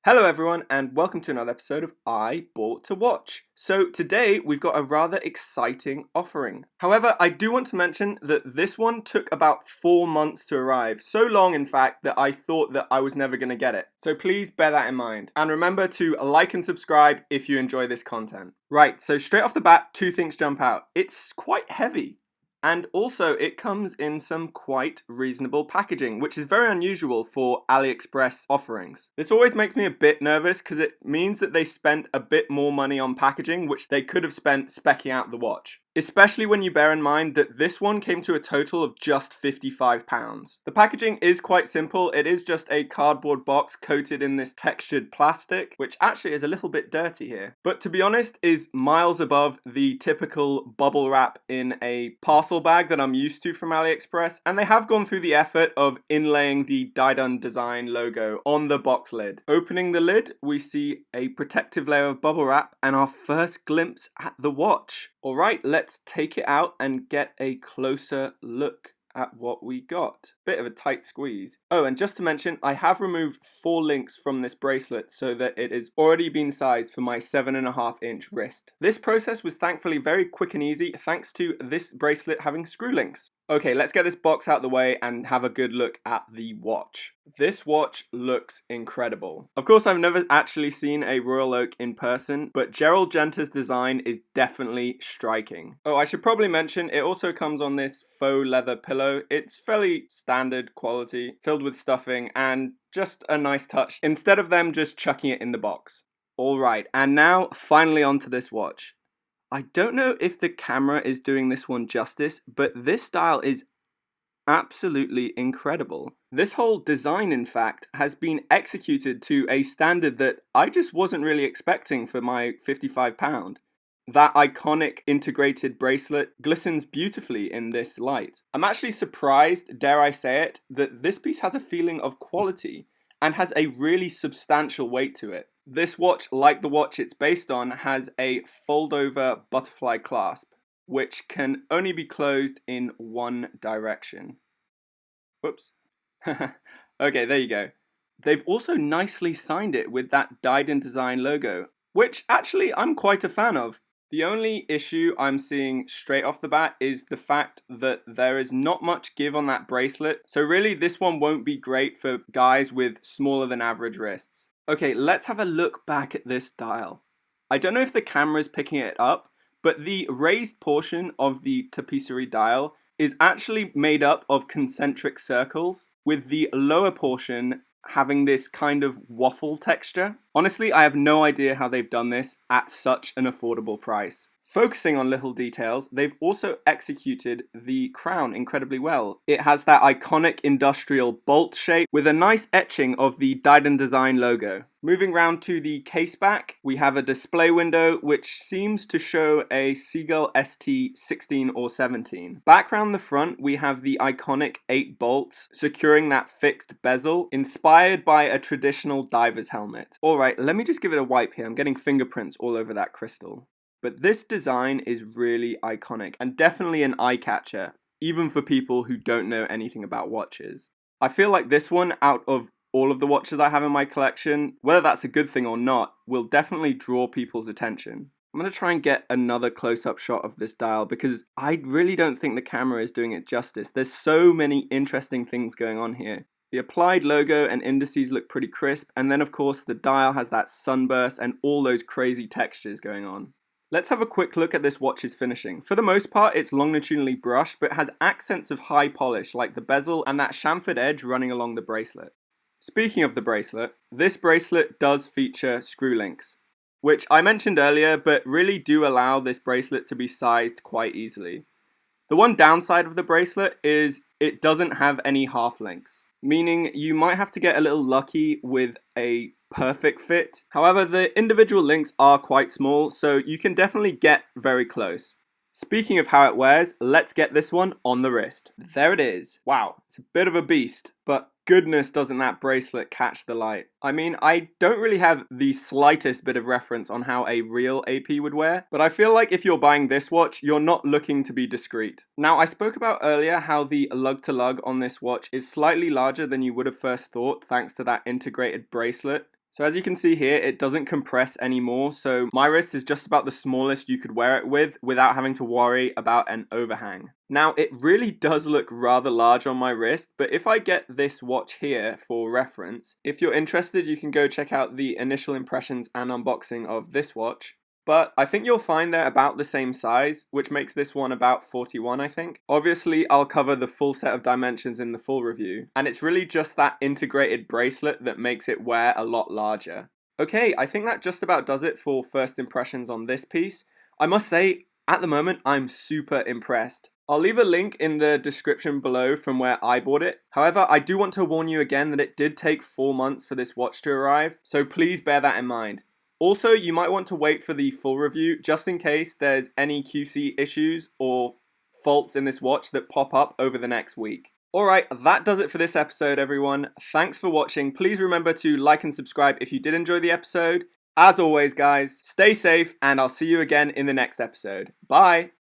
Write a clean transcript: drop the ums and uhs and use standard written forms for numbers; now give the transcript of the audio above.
Hello everyone and welcome to another episode of I Bought to Watch. So today we've got a rather exciting offering. However, I do want to mention that this one took about 4 months to arrive. So long in fact that I thought that I was never going to get it. So please bear that in mind. And remember to like and subscribe if you enjoy this content. Right, so straight off the bat, two things jump out. It's quite heavy. And also, it comes in some quite reasonable packaging, which is very unusual for AliExpress offerings. This always makes me a bit nervous because it means that they spent a bit more money on packaging, which they could have spent speccing out the watch. Especially when you bear in mind that this one came to a total of just £55. The packaging is quite simple. It is just a cardboard box coated in this textured plastic, which actually is a little bit dirty here. But to be honest, is miles above the typical bubble wrap in a parcel bag that I'm used to from AliExpress, and they have gone through the effort of inlaying the Didun Design logo on the box lid. Opening the lid, we see a protective layer of bubble wrap and our first glimpse at the watch. Alright, let's take it out and get a closer look at what we got. Bit of a tight squeeze. Oh, and just to mention, I have removed 4 links from this bracelet so that it has already been sized for my 7.5-inch wrist. This process was thankfully very quick and easy thanks to this bracelet having screw links. Okay, let's get this box out the way and have a good look at the watch. This watch looks incredible. Of course, I've never actually seen a Royal Oak in person, but Gerald Genta's design is definitely striking. Oh, I should probably mention, it also comes on this faux leather pillow. It's fairly standard quality, filled with stuffing, and just a nice touch, instead of them just chucking it in the box. Alright, and now finally onto this watch. I don't know if the camera is doing this one justice, but this style is absolutely incredible. This whole design, in fact, has been executed to a standard that I just wasn't really expecting for my £55. That iconic integrated bracelet glistens beautifully in this light. I'm actually surprised, dare I say it, that this piece has a feeling of quality and has a really substantial weight to it. This watch, like the watch it's based on, has a fold-over butterfly clasp, which can only be closed in one direction. Whoops. Okay, there you go. They've also nicely signed it with that Didun Design logo, which actually I'm quite a fan of. The only issue I'm seeing straight off the bat is the fact that there is not much give on that bracelet, so really this one won't be great for guys with smaller than average wrists. Okay, let's have a look back at this dial. I don't know if the camera's picking it up, but the raised portion of the tapisserie dial is actually made up of concentric circles, with the lower portion having this kind of waffle texture. Honestly, I have no idea how they've done this at such an affordable price. Focusing on little details, they've also executed the crown incredibly well. It has that iconic industrial bolt shape with a nice etching of the Didun Design logo. Moving round to the case back, we have a display window which seems to show a Seagull ST 16 or 17. Back round the front, we have the iconic 8 bolts securing that fixed bezel, inspired by a traditional diver's helmet. Alright, let me just give it a wipe here. I'm getting fingerprints all over that crystal. But this design is really iconic and definitely an eye-catcher, even for people who don't know anything about watches. I feel like this one, out of all of the watches I have in my collection, whether that's a good thing or not, will definitely draw people's attention. I'm going to try and get another close-up shot of this dial because I really don't think the camera is doing it justice. There's so many interesting things going on here. The applied logo and indices look pretty crisp, and then of course the dial has that sunburst and all those crazy textures going on. Let's have a quick look at this watch's finishing. For the most part, it's longitudinally brushed, but has accents of high polish like the bezel and that chamfered edge running along the bracelet. Speaking of the bracelet, this bracelet does feature screw links, which I mentioned earlier, but really do allow this bracelet to be sized quite easily. The one downside of the bracelet is it doesn't have any half links, meaning you might have to get a little lucky with a perfect fit. However, the individual links are quite small, so you can definitely get very close. Speaking of how it wears, let's get this one on the wrist. There it is. Wow, it's a bit of a beast, but goodness doesn't that bracelet catch the light. I mean, I don't really have the slightest bit of reference on how a real AP would wear, but I feel like if you're buying this watch, you're not looking to be discreet. Now, I spoke about earlier how the lug-to-lug on this watch is slightly larger than you would have first thought thanks to that integrated bracelet. So as you can see here, it doesn't compress anymore, so my wrist is just about the smallest you could wear it with without having to worry about an overhang. Now, it really does look rather large on my wrist, but if I get this watch here for reference, if you're interested, you can go check out the initial impressions and unboxing of this watch. But I think you'll find they're about the same size, which makes this one about 41, I think. Obviously, I'll cover the full set of dimensions in the full review, and it's really just that integrated bracelet that makes it wear a lot larger. Okay, I think that just about does it for first impressions on this piece. I must say, at the moment, I'm super impressed. I'll leave a link in the description below from where I bought it. However, I do want to warn you again that it did take 4 months for this watch to arrive, so please bear that in mind. Also, you might want to wait for the full review just in case there's any QC issues or faults in this watch that pop up over the next week. Alright, that does it for this episode, everyone. Thanks for watching. Please remember to like and subscribe if you did enjoy the episode. As always, guys, stay safe, and I'll see you again in the next episode. Bye!